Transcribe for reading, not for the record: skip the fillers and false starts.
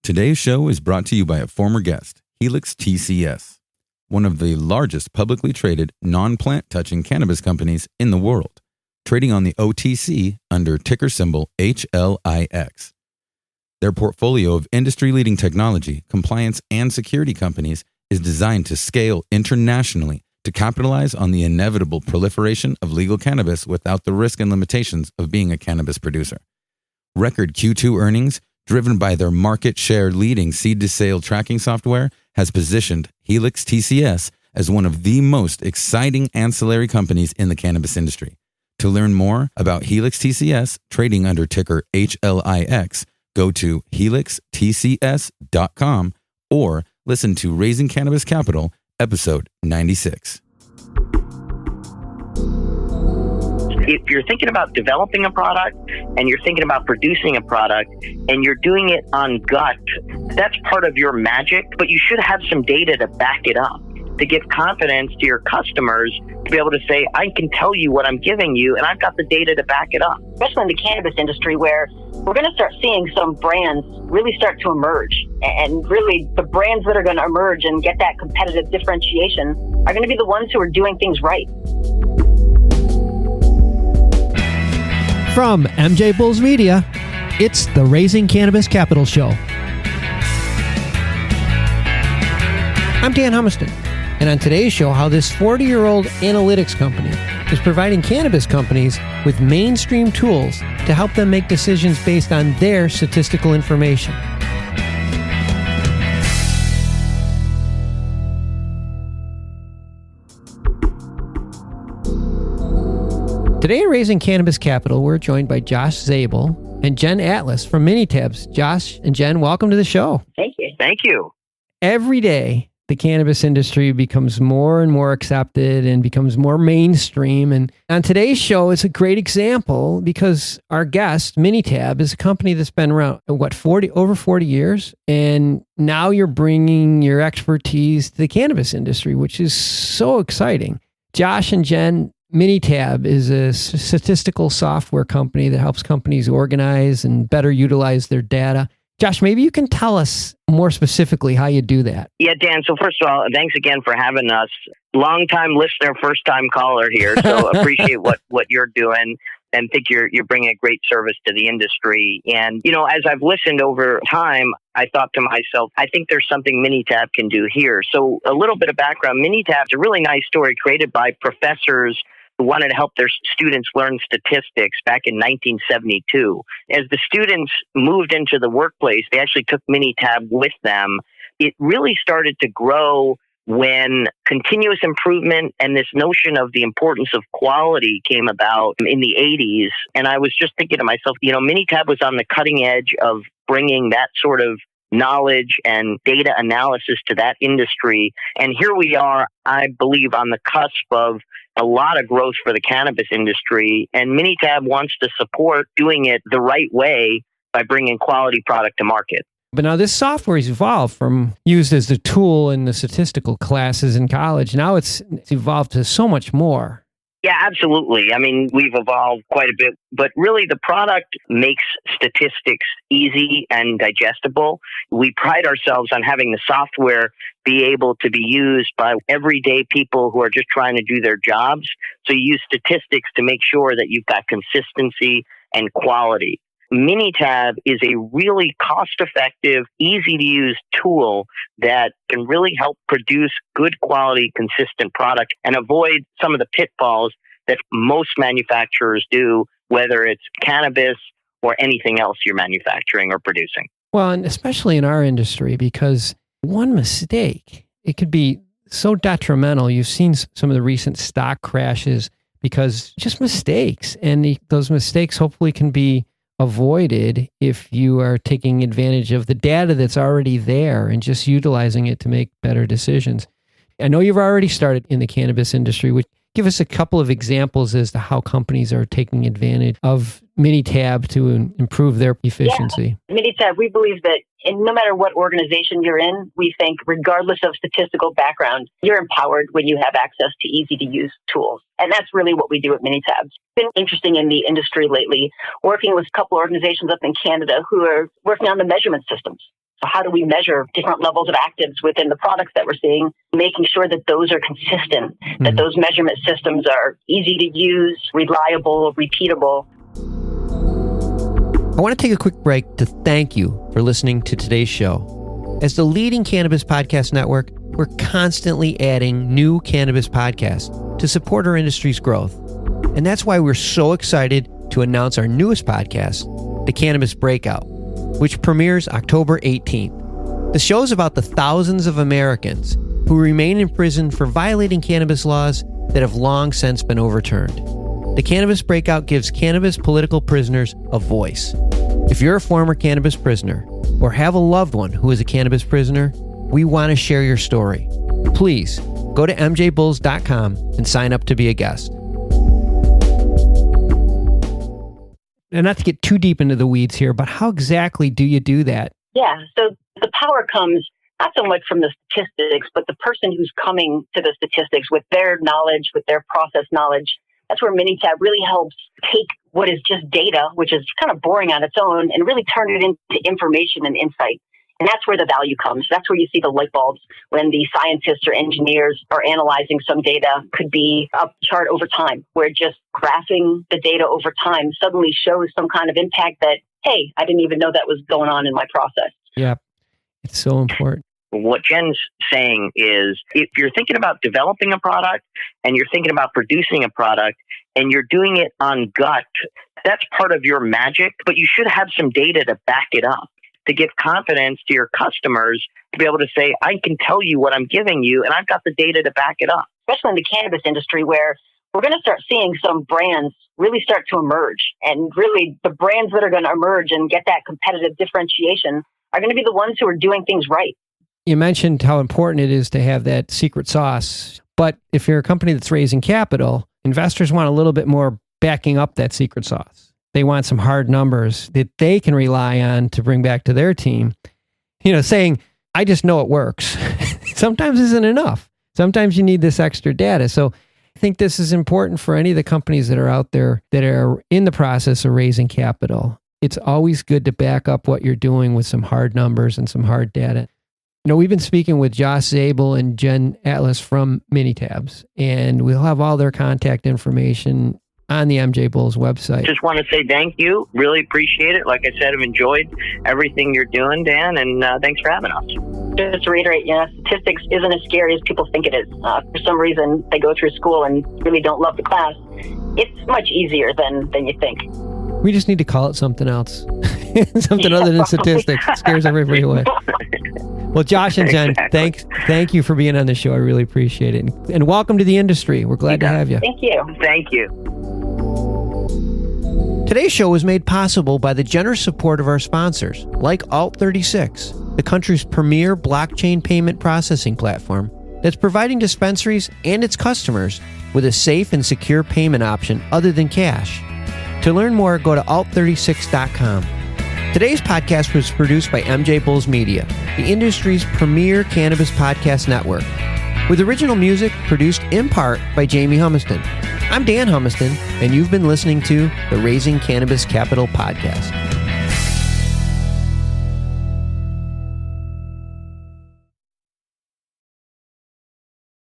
Today's show is brought to you by a former guest, Helix TCS, one of the largest publicly traded non-plant touching cannabis companies in the world, trading on the OTC under ticker symbol HLIX. Their portfolio of industry-leading technology, compliance, and security companies is designed to scale internationally to capitalize on the inevitable proliferation of legal cannabis without the risk and limitations of being a cannabis producer. Record Q2 earnings, driven by their market share leading seed-to-sale tracking software, has positioned Helix TCS as one of the most exciting ancillary companies in the cannabis industry. To learn more about Helix TCS, trading under ticker HLIX, go to helixtcs.com or listen to Raising Cannabis Capital, episode 96. If you're thinking about developing a product and you're thinking about producing a product and you're doing it on gut, that's part of your magic, but you should have some data to back it up, to give confidence to your customers to be able to say, I can tell you what I'm giving you and I've got the data to back it up. Especially in the cannabis industry, where we're going to start seeing some brands really start to emerge. And really, the brands that are going to emerge and get that competitive differentiation are going to be the ones who are doing things right. From MJBulls Media, it's the Raising Cannabis Capital Show. I'm Dan Humiston, and on today's show, how this 40-year-old analytics company is providing cannabis companies with mainstream tools to help them make decisions based on their statistical information. Today at Raising Cannabis Capital, we're joined by Josh Zable and Jenn Atlas from MiniTabs. Josh and Jen, welcome to the show. Thank you. Thank you. Every day, the cannabis industry becomes more and more accepted and becomes more mainstream. And on today's show, it's a great example because our guest, MiniTab, is a company that's been around, over 40 years. And now you're bringing your expertise to the cannabis industry, which is so exciting. Josh and Jen, MiniTab is a statistical software company that helps companies organize and better utilize their data. Josh, maybe you can tell us more specifically how you do that. Yeah, Dan. So first of all, thanks again for having us. Long-time listener, first-time caller here. So appreciate what you're doing and think you're bringing a great service to the industry. And, as I've listened over time, I thought to myself, I think there's something MiniTab can do here. So a little bit of background. MiniTab is a really nice story created by professors who wanted to help their students learn statistics back in 1972. As the students moved into the workplace, they actually took MiniTab with them. It really started to grow when continuous improvement and this notion of the importance of quality came about in the 80s. And I was just thinking to myself, MiniTab was on the cutting edge of bringing that sort of knowledge and data analysis to that industry. And here we are, I believe, on the cusp of a lot of growth for the cannabis industry. And MiniTab wants to support doing it the right way by bringing quality product to market. But now this software has evolved from used as a tool in the statistical classes in college. Now it's evolved to so much more. Yeah, absolutely. I mean, we've evolved quite a bit, but really the product makes statistics easy and digestible. We pride ourselves on having the software be able to be used by everyday people who are just trying to do their jobs. So you use statistics to make sure that you've got consistency and quality. MiniTab is a really cost-effective, easy-to-use tool that can really help produce good quality, consistent product and avoid some of the pitfalls that most manufacturers do, whether it's cannabis or anything else you're manufacturing or producing. Well, and especially in our industry, because one mistake, it could be so detrimental. You've seen some of the recent stock crashes because just mistakes. And those mistakes hopefully can be avoided if you are taking advantage of the data that's already there and just utilizing it to make better decisions. I know you've already started in the cannabis industry. Would give us a couple of examples as to how companies are taking advantage of MiniTab to improve their efficiency? Yeah. MiniTab, we believe that no matter what organization you're in, we think regardless of statistical background, you're empowered when you have access to easy-to-use tools. And that's really what we do at MiniTab. It's been interesting in the industry lately, working with a couple organizations up in Canada who are working on the measurement systems. So how do we measure different levels of actives within the products that we're seeing, making sure that those are consistent, that those measurement systems are easy to use, reliable, repeatable. I want to take a quick break to thank you for listening to today's show. As the leading cannabis podcast network, we're constantly adding new cannabis podcasts to support our industry's growth. And that's why we're so excited to announce our newest podcast, The Cannabis Breakout, which premieres October 18th. The show is about the thousands of Americans who remain in prison for violating cannabis laws that have long since been overturned. The Cannabis Breakout gives cannabis political prisoners a voice. If you're a former cannabis prisoner or have a loved one who is a cannabis prisoner, we want to share your story. Please go to MJBulls.com and sign up to be a guest. And not to get too deep into the weeds here, but how exactly do you do that? Yeah, so the power comes not so much from the statistics, but the person who's coming to the statistics with their knowledge, with their process knowledge. That's where MiniTab really helps take what is just data, which is kind of boring on its own, and really turn it into information and insight. And that's where the value comes. That's where you see the light bulbs when the scientists or engineers are analyzing some data. Could be a chart over time, where just graphing the data over time suddenly shows some kind of impact that, hey, I didn't even know that was going on in my process. Yeah, it's so important. What Jen's saying is, if you're thinking about developing a product and you're thinking about producing a product and you're doing it on gut, that's part of your magic, but you should have some data to back it up, to give confidence to your customers to be able to say, I can tell you what I'm giving you and I've got the data to back it up. Especially in the cannabis industry, where we're going to start seeing some brands really start to emerge. And really the brands that are going to emerge and get that competitive differentiation are going to be the ones who are doing things right. You mentioned how important it is to have that secret sauce. But if you're a company that's raising capital, investors want a little bit more backing up that secret sauce. They want some hard numbers that they can rely on to bring back to their team. Saying, I just know it works, sometimes isn't enough. Sometimes you need this extra data. So I think this is important for any of the companies that are out there that are in the process of raising capital. It's always good to back up what you're doing with some hard numbers and some hard data. We've been speaking with Josh Zable and Jenn Atlas from MiniTabs, and we'll have all their contact information on the MJBulls website. Just want to say thank you. Really appreciate it. Like I said, I've enjoyed everything you're doing, Dan, and thanks for having us. Just to reiterate, statistics isn't as scary as people think it is. For some reason, they go through school and really don't love the class. It's much easier than you think. We just need to call it something else. Something other than statistics. It scares everybody away. Well, Josh and Jenn, thank you for being on the show. I really appreciate it. And welcome to the industry. We're glad to have you. Thank you. Thank you. Today's show was made possible by the generous support of our sponsors, like Alt36, the country's premier blockchain payment processing platform that's providing dispensaries and its customers with a safe and secure payment option other than cash. To learn more, go to alt36.com. Today's podcast was produced by MJBulls Media, the industry's premier cannabis podcast network, with original music produced in part by Jamie Humiston. I'm Dan Humiston, and you've been listening to the Raising Cannabis Capital podcast.